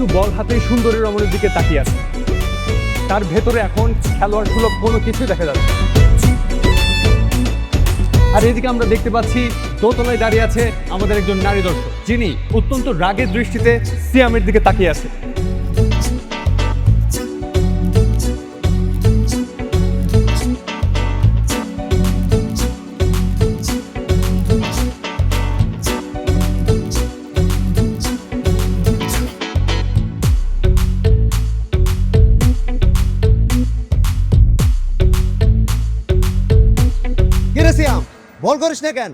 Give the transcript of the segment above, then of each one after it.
কিন্তু বল হাতে সুন্দরী রমণীর দিকে তাকিয়ে আছে। তার ভেতরে এখন খেলোয়াড় সুলভ কোনো কিছুই দেখা যাচ্ছে না। আর এদিকে আমরা দেখতে পাচ্ছি দোতলায় দাঁড়িয়ে আছে আমাদের একজন নারী দর্শক, যিনি অত্যন্ত রাগের দৃষ্টিতে সিয়ামের দিকে তাকিয়ে আছে। সিয়াম, বল করিস না কেন?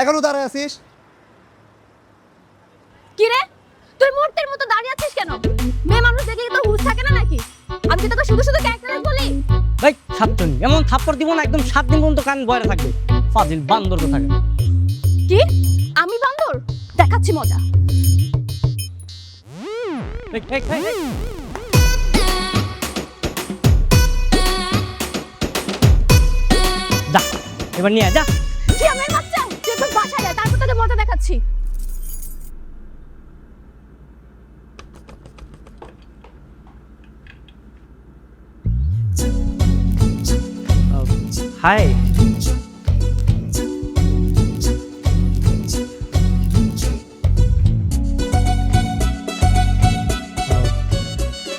এখনো দাঁড়ায় আছিস? কি রে, তুই মূর্তির মতো দাঁড়িয়ে আছিস কেন? মেয়ে মানুষ দেখে কি তোর হুঁশ থাকে না নাকি? আমি কি তোকে শুধু শুধু ক্যারেক্টার বলি? ভাই ছাত্রনি এমন থাপ্পড় দিব না, একদম 7 দিন পর্যন্ত কান বয়রা থাকবে। ফাজিল বান্দর তো থাকে। কি? আমি বান্দর? দেখাচ্ছি মজা। এই, এই, এই, এই। যা এবার নিয়ে আয়, যা। কি আমার বাচ্চা? তুই তো বাসায় যা, তারপর তোকে মজা দেখাচ্ছি। হাই।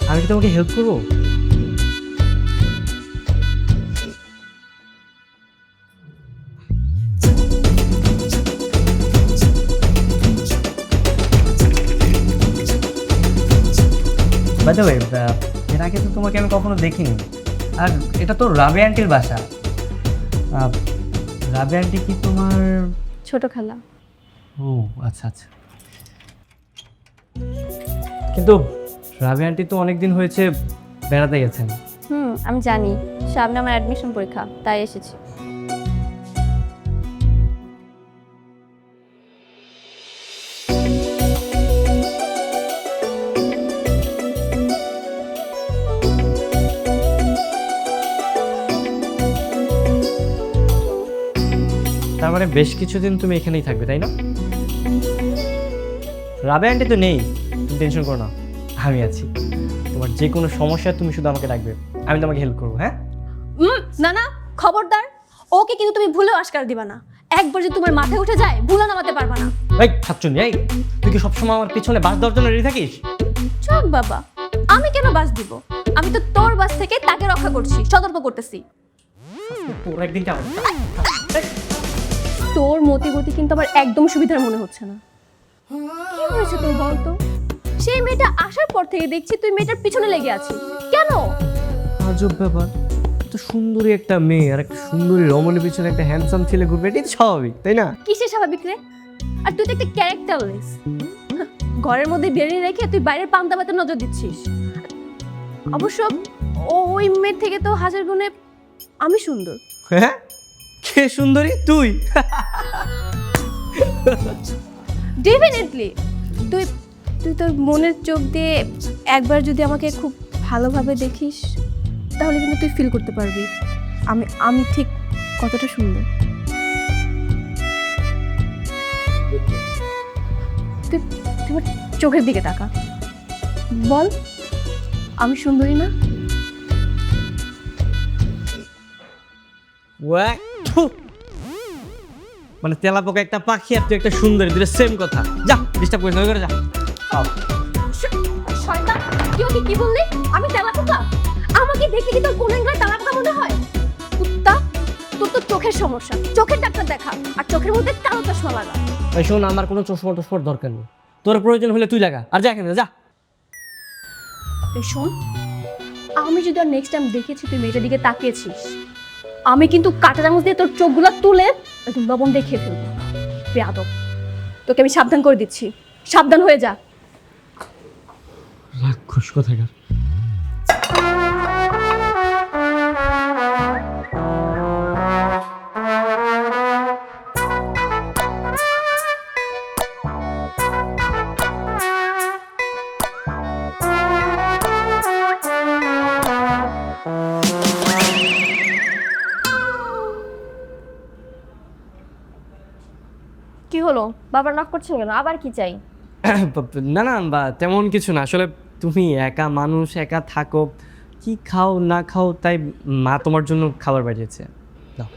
আমি কি তোমাকে হেল্প করবো? বাই দ্য ওয়ে, এর আগে তো তোমাকে আমি কখনো দেখিনি। আর এটা তো রাবি আন্টির বাসা। রাবি আন্টি কি তোমার ছোট খালা। ও আচ্ছা আচ্ছা। কিন্তু রাবি আন্টি তো অনেকদিন হয়েছে বেড়াতে গেছেন। আমি জানি, সামনে আমার অ্যাডমিশন পরীক্ষা, তাই এসেছি। তার মানে বেশ কিছুদিন তুমি এখানেই থাকবে, তাই না? রাবি আন্টি তো নেই, তুমি টেনশন করো না, আমি আছি। তোমার যে কোনো সমস্যা তুমি শুধু আমাকে ডাকবে, আমি তোমাকে হেল্প করবো। হ্যাঁ না না, খবরদার, ওকে কিন্তু তুমি ভুলেও আশকারা দিবা না। একবার যদি তোমার মাথায় উঠে যায়, ভুলা নামাতে পারবা না। এই ছাত্রনী, এই তুই কি সবসময় আমার পিছনে বাস দেওয়ার জন্য রেডি থাকিস? চল বাবা, আমি কেন বাস দিব? আমি তো তোর বাস থেকে তাকে রক্ষা করছি, সতর্ক করতেছি। তোর একদিন কেমন? তোর মতিগতি কিন্তু আমার একদম সুবিধার মনে হচ্ছে না। কি হয়েছে তোর বলতো? সেই মেয়েটা আসার পর থেকে দেখছি তুই মেয়েটার পিছনে লেগে আছিস কেন? আজব ব্যাপার, তো সুন্দরী একটা মেয়ে আর একটা সুন্দরী রমণীর পিছনে একটা হ্যান্ডসাম ছেলে ঘুরবে, এটাই তো স্বাভাবিক, তাই না? কিসে স্বাভাবিক রে? আর তুই তো একটা ক্যারেক্টারলেস। ঘরের মধ্যে বেরিয়ে রেখে তুই বাইরের পান্তাবাতে নজর দিচ্ছিস। অবশ্য ওই মেয়ের থেকে তো হাজার গুণে আমি সুন্দর। হ্যাঁ, কে সুন্দরী? তুই? ডেফিনেটলি। তুই তুই তোর মনের চোখ দিয়ে একবার যদি আমাকে খুব ভালোভাবে দেখিস, তাহলে কিন্তু তুই ফিল করতে পারবি আমি আমি ঠিক কতটা সুন্দর। তুই তোমার চোখের দিকে তাকা, বল আমি সুন্দরী না? মানে তেলাপোকা একটা পাখি আর তুই একটা সুন্দরী, দুটো সেম কথা। যা, ডিস্টার্ব করিস না, ওই করে যা। শয়তান, তুই ওকে কি বললি? আমি তেলাপোকা? আমাকে দেখে কি তোর কোন অ্যাঙ্গেলে তেলাপোকা মনে হয়? কুত্তা, তোর তো চোখের সমস্যা, চোখের ডাক্তার দেখা, আর চোখের মধ্যে কালো চশমা লাগা। ওই শোন, আমার কোনো চশমা টশমার দরকার নেই, তোর প্রয়োজন হলে তুই লাগা, আর যা এখানে যা। এই শোন, আমি যদি আর নেক্সট টাইম দেখেছি তুই মেয়েটার দিকে তাকিয়েছিস, আমি কিন্তু কাঁটা চামচ দিয়ে তোর চোখগুলো তুলে একদম লবণ দিয়ে খেয়ে ফেলবো। বেয়াদব, তোকে আমি সাবধান করে দিচ্ছি, সাবধান হয়ে যা। রাক্ষস কোথাকার। কি হলো, বাবার নক করছেন কেন? আবার কি চাই? না না, বা তেমন কিছু না, আসলে তুমি একা মানুষ, একা থাকো, কি খাও না খাও, তাই মা তোমার জন্য খাবার পাঠিয়েছে। নাও।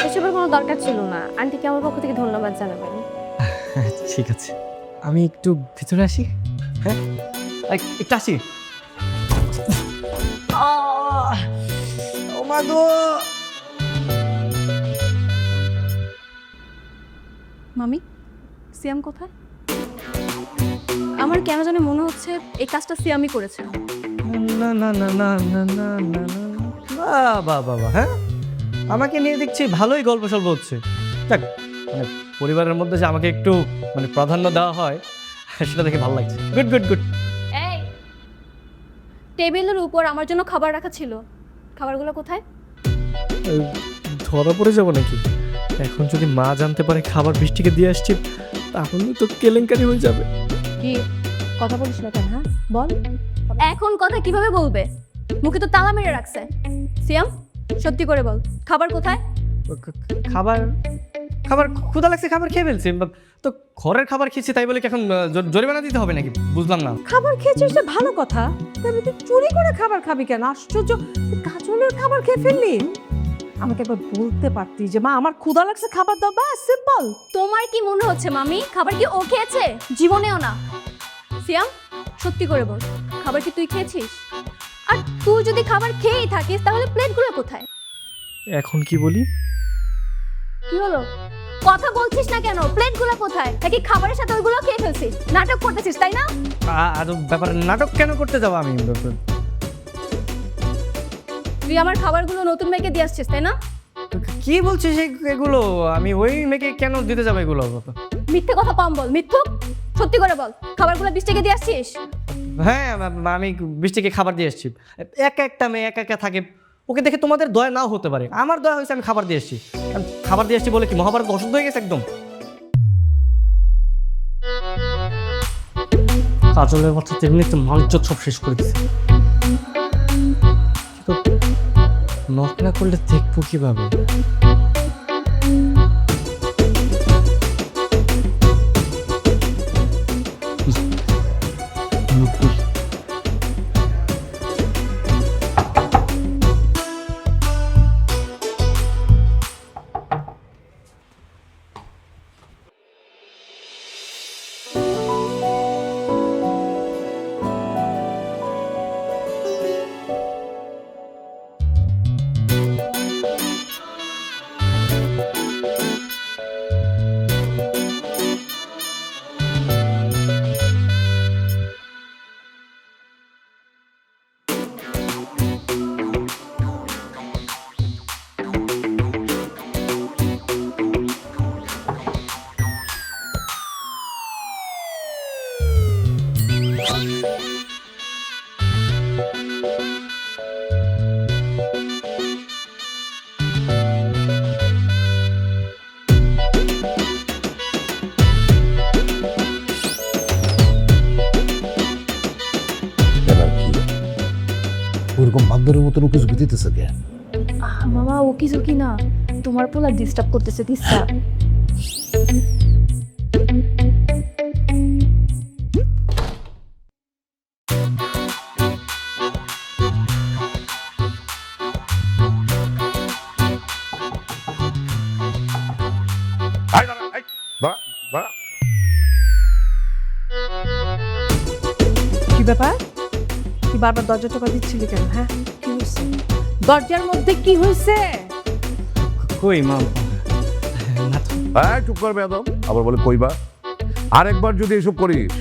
এসবের কোনো দরকার ছিল না, আন্টিকে আমার পক্ষ থেকে ধন্যবাদ জানাবেন। ঠিক আছে, আমি একটু ভিতরে আসি। হ্যাঁ, একটু আসি। ও মা গো! মামি, সিয়াম কোথায়? আমার কেন জানি মনে হচ্ছে এই কাজটা সিয়ামই করেছে। না না না না না না না না, বাবা বাবা, হ্যাঁ আমাকে নিয়ে দেখছি ভালোই গল্প সল্প হচ্ছে। দেখ, মানে পরিবারের মধ্যে যে আমাকে একটু মানে প্রাধান্য দেওয়া হয়, সেটা দেখে ভালো লাগছে। Good good good. এই, টেবিলের উপর আমার জন্য খাবার রাখা ছিল, খাবারগুলো কোথায়? ধরা পড়ে যাবো নাকি? এখন যদি মা জানতে পারে খাবার বৃষ্টিকে দিয়ে আসছি, তাহলে তো কেলেঙ্কারি হয়ে যাবে। কি কথা বলিস না কেন? হ্যাঁ বল। এখন কথা কিভাবে বলবে? মুখে তো তালা মেরে রাখছে। সিয়াম, সত্যি করে বল, খাবার কোথায়? খাবার খাবার ক্ষুধা লাগছে, খাবার খেয়ে ফেলছি। তো ঘরের খাবার খেয়েছি তাই বলে কি এখন জরিমানা দিতে হবে নাকি? বুঝলাম না। খাবার খেয়েছিস তো ভালো কথা, তবে তুই চুরি করে খাবার খাবি কেন? আশ্চর্য, তুই কাজলের খাবার খেয়ে ফেললি। আমাকে একবার বলতে পারতি যে মা আমার ক্ষুধা লাগছে, খাবার দাও, ব্যাস সিম্পল। তোমার কি মনে হচ্ছে মামি খাবার কি ও খেয়েছে? জীবনেও না। সিয়াম, সত্যি করে বল, খাবার কি তুই খেয়েছিস? আর তুই যদি খাবার খেয়েই থাকিস তাহলে প্লেটগুলো কোথায়? এখন কি বলি? কি হলো? কথা বলছিস না কেন? প্লেটগুলো কোথায়? নাকি খাবারের সাথে ওইগুলো খেয়ে ফেলছিস? নাটক করতেছিস তাই না? আর ব্যাপারে নাটক কেন করতে যাবো আমি? তুই আমার খাবারগুলো নতুন মেয়েকে দিয়ে আসছিস তাই না? কি বলছিস এগুলো? আমি ওই মেয়েকে কেন দিতে যাবো এগুলো? মিথ্যে কথা কম বল, মিথ্যুক। সত্যি করে বল, খাবারগুলো বৃষ্টিকে দিয়ে আসছিস? হ্যাঁ, আমি বৃষ্টিকে খাবার দিয়ে এসেছি। একা একটা মেয়ে একা একা থাকে, ওকে দেখে তোমাদের দয়া নাও হতে পারে, আমার দয়া হয়েছে আমি খাবার দিয়ে এসেছি। খাবার দিয়ে এসেছি বলে কি মহাভারত অশুদ্ধ হয়ে গেছে একদম? কাজলের কথা তেমনি মাংস সব শেষ করে দিচ্ছে। নক না করলে দেখবো কিভাবে? ওরকম বান্দরের মতন উকি ঝুঁকি দিতেছে কেন? মামা ও কিছু কি না, তোমার পোলা ডিস্টার্ব করতেছে। ডিস্টার্ব? কি ব্যাপার? তুই বারবার দরজা টোকা দিচ্ছিলি কেন? হ্যাঁ কি হয়েছে? দরজার মধ্যে কি হয়েছে? কই মা? চুপ করবে একদম, আবার বলে কইবা। আরেকবার যদি এসব করিস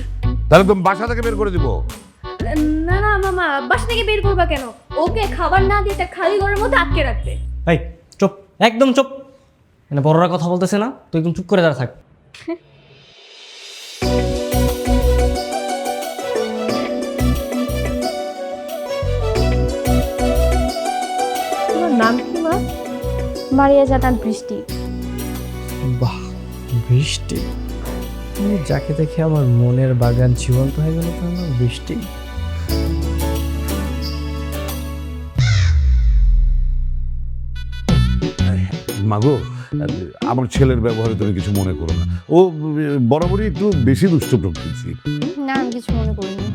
তাহলে তুমি বাসা থেকে বের করে দিব। না না মামা, বাসা থেকে বের করবা কেন? ওকে খাবার না দিয়ে একটা খালি ঘরের মধ্যে আটকে রাখবে। এই চুপ, একদম চুপ। মানে বড়রা কথা বলতেছে না, তুই একদম চুপ করে দাঁড়া থাক। তোমার নাম কি মা? মারিয়া জাতান বৃষ্টি। বাহ, বৃষ্টি! যাকে দেখে আমার মনের বাগান জীবন্ত হয়ে গেল, তার নাম বৃষ্টি। মাগো, আমার ছেলের ব্যবহারে তুমি কিছু মনে করো না, ও বরাবরই একটু বেশি দুষ্ট প্রকৃতি। না আমি কিছু মনে করিনি।